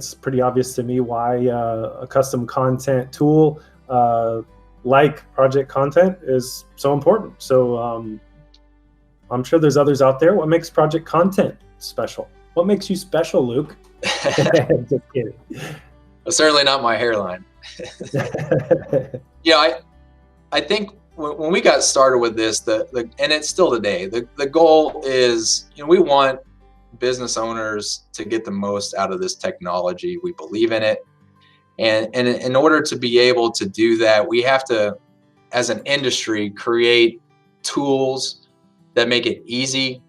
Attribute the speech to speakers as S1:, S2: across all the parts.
S1: it's pretty obvious to me why a custom content tool like Project Content is so important. So I'm sure there's others out there. What makes Project Content special? What makes you special, Luke? Just kidding.
S2: Well, certainly not my hairline. I think when we got started with this, and it's still today, the goal is, we want business owners to get the most out of this technology. We believe in it. And in order to be able to do that, we have to, as an industry, create tools that make it easy,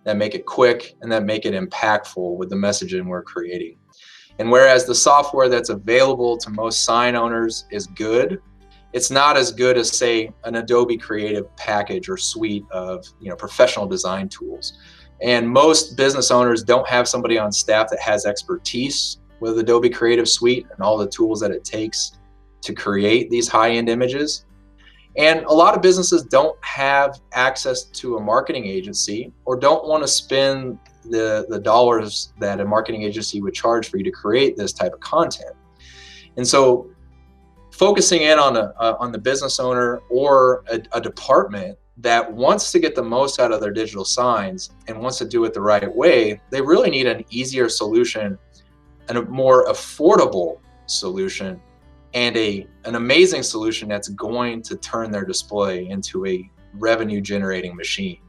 S2: that make it quick, and that make it impactful with the messaging we're creating. And whereas the software that's available to most sign owners is good, it's not as good as, say, an Adobe Creative package or suite of professional design tools. And most business owners don't have somebody on staff that has expertise with Adobe Creative Suite and all the tools that it takes to create these high-end images. And a lot of businesses don't have access to a marketing agency or don't want to spend the dollars that a marketing agency would charge for you to create this type of content. And so focusing in on the business owner or a department that wants to get the most out of their digital signs and wants to do it the right way, they really need an easier solution and a more affordable solution and an amazing solution that's going to turn their display into a revenue generating machine.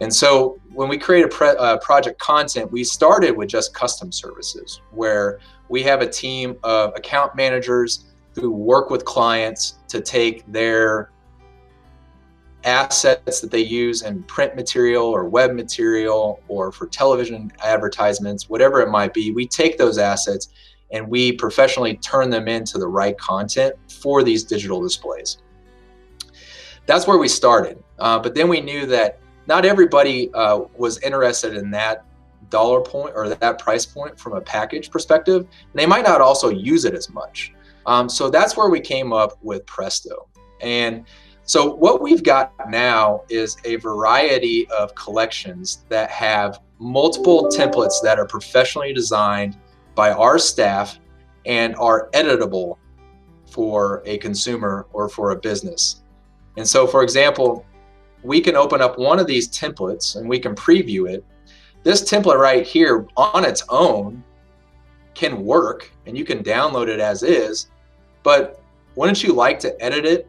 S2: And so when we created Project Content, we started with just custom services, where we have a team of account managers who work with clients to take their assets that they use in print material or web material or for television advertisements, whatever it might be. We take those assets and we professionally turn them into the right content for these digital displays. That's where we started. But then we knew that not everybody was interested in that dollar point or that price point from a package perspective. And they might not also use it as much. So that's where we came up with Presto. And so what we've got now is a variety of collections that have multiple templates that are professionally designed by our staff and are editable for a consumer or for a business. And so, for example, we can open up one of these templates and we can preview it. This template right here on its own can work and you can download it as is, but wouldn't you like to edit it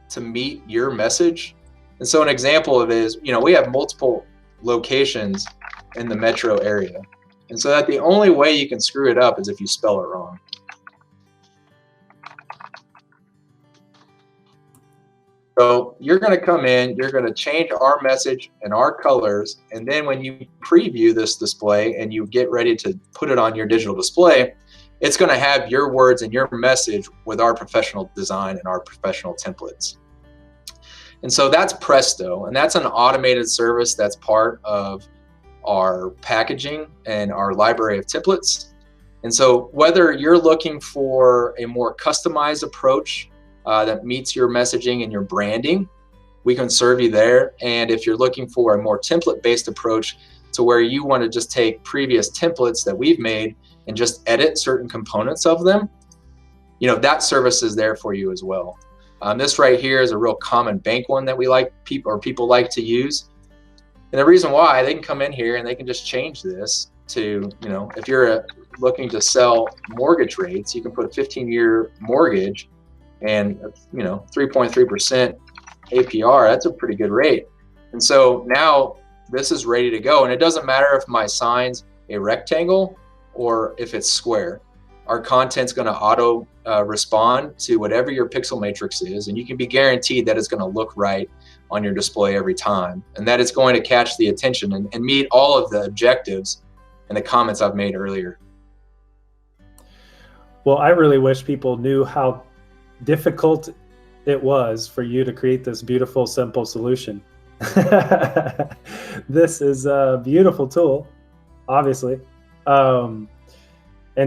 S2: to meet your message? And so an example of it is, we have multiple locations in the metro area. And so that the only way you can screw it up is if you spell it wrong. So you're going to come in, you're going to change our message and our colors, and then when you preview this display and you get ready to put it on your digital display, it's going to have your words and your message with our professional design and our professional templates. And so that's Presto, and that's an automated service that's part of our packaging and our library of templates. And so whether you're looking for a more customized approach that meets your messaging and your branding, we can serve you there. And if you're looking for a more template-based approach to where you want to just take previous templates that we've made and just edit certain components of them, that service is there for you as well. This right here is a real common bank one that people like to use. And the reason why, they can come in here and they can just change this to, if you're looking to sell mortgage rates, you can put a 15-year mortgage and 3.3% APR. That's a pretty good rate. And so now this is ready to go. And it doesn't matter if my sign's a rectangle or if it's square. Our content's going to auto respond to whatever your pixel matrix is, and you can be guaranteed that it's going to look right on your display every time, and that it's going to catch the attention and meet all of the objectives and the comments I've made earlier.
S1: Well, I really wish people knew how difficult it was for you to create this beautiful, simple solution. This is a beautiful tool, obviously. And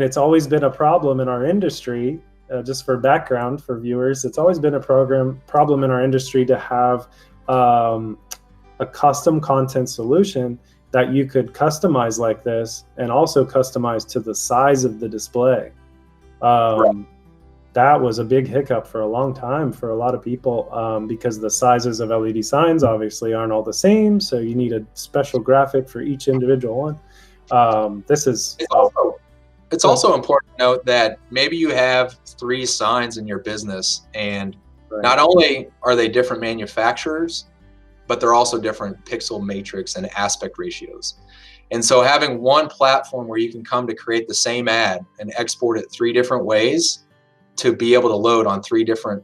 S1: it's always been a problem in our industry. Just for background for viewers, it's always been a problem in our industry to have a custom content solution that you could customize like this, and also customize to the size of the display.
S2: Right.
S1: That was a big hiccup for a long time for a lot of people, because the sizes of LED signs obviously aren't all the same. So you need a special graphic for each individual one. This is
S2: it's also important to note that maybe you have 3 signs in your business, and
S1: right.
S2: Not only are they different manufacturers, but they're also different pixel matrix and aspect ratios. And so having one platform where you can come to create the same ad and export it 3 different ways to be able to load on 3 different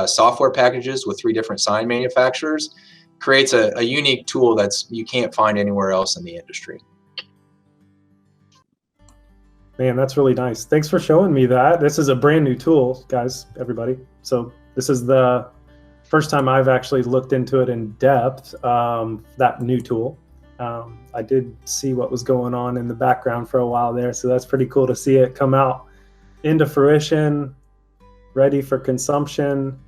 S2: software packages with 3 different sign manufacturers creates a unique tool that's you can't find anywhere else in the industry.
S1: Man, that's really nice. Thanks for showing me that. This is a brand new tool, guys, everybody. So this is the first time I've actually looked into it in depth, that new tool. I did see what was going on in the background for a while there, so that's pretty cool to see it come out into fruition, ready for consumption.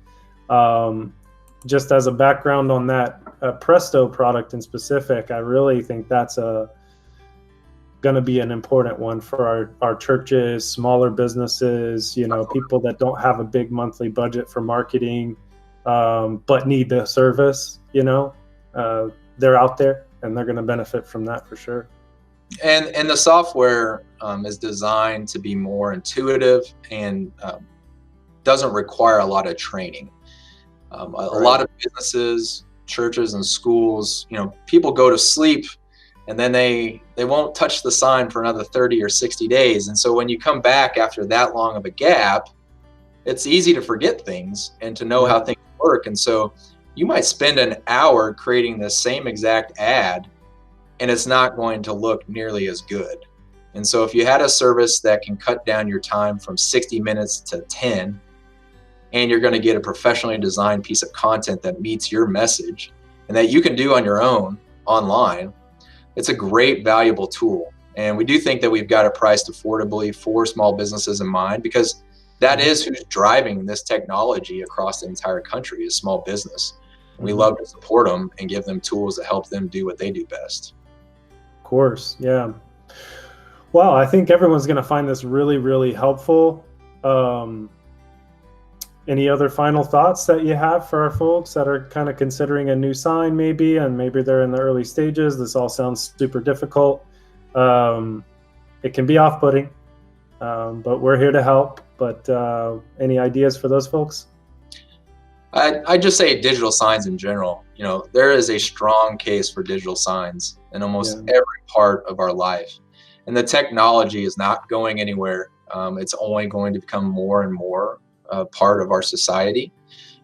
S1: Just as a background on that Presto product in specific, I really think that's going to be an important one for our churches, smaller businesses, people that don't have a big monthly budget for marketing, but need the service. They're out there and they're going to benefit from that for sure.
S2: And the software is designed to be more intuitive and doesn't require a lot of training. A lot of businesses, churches, and schools, people go to sleep and then they won't touch the sign for another 30 or 60 days. And so when you come back after that long of a gap, it's easy to forget things and to know how things work. And so you might spend an hour creating the same exact ad, and it's not going to look nearly as good. And so if you had a service that can cut down your time from 60 minutes to 10, and you're going to get a professionally designed piece of content that meets your message and that you can do on your own online, it's a great, valuable tool. And we do think that we've got it priced affordably for small businesses in mind, because that is who's driving this technology across the entire country, is small business. And we love to support them and give them tools that help them do what they do best.
S1: Of course, yeah. Well, I think everyone's going to find this really, really helpful. Any other final thoughts that you have for our folks that are kind of considering a new sign maybe, and maybe they're in the early stages? This all sounds super difficult. It can be off-putting, but we're here to help. But any ideas for those folks?
S2: I just say digital signs in general. There is a strong case for digital signs in almost every part of our life. And the technology is not going anywhere. It's only going to become more and more part of our society.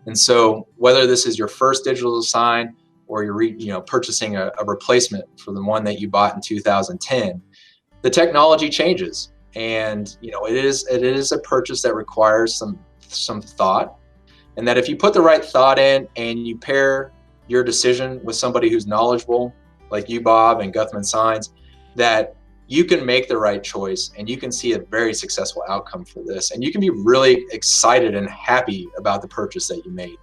S2: And so whether this is your first digital sign or you're purchasing a replacement for the one that you bought in 2010, the technology changes. And it is a purchase that requires some thought. And that if you put the right thought in and you pair your decision with somebody who's knowledgeable, like you, Bob, and Guthmann Signs, that you can make the right choice and you can see a very successful outcome for this. And you can be really excited and happy about the purchase that you made.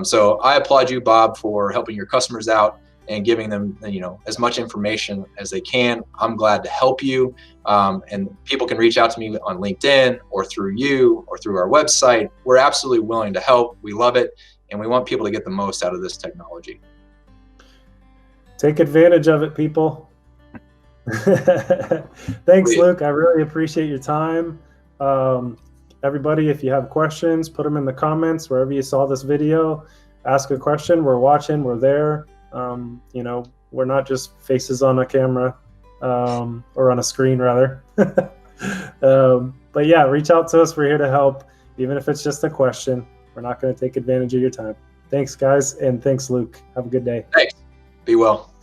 S2: So I applaud you, Bob, for helping your customers out and giving them, as much information as they can. I'm glad to help you. And people can reach out to me on LinkedIn or through you or through our website. We're absolutely willing to help. We love it. And we want people to get the most out of this technology.
S1: Take advantage of it, people. Thanks, Luke. I really appreciate your time. Everybody, if you have questions, put them in the comments wherever you saw this video. Ask a question. We're watching. We're there. We're not just faces on a camera, or on a screen rather. But yeah, reach out to us. We're here to help, even if it's just a question. We're not going to take advantage of your time. Thanks, guys, and thanks, Luke. Have a good day.
S2: Thanks. Be well.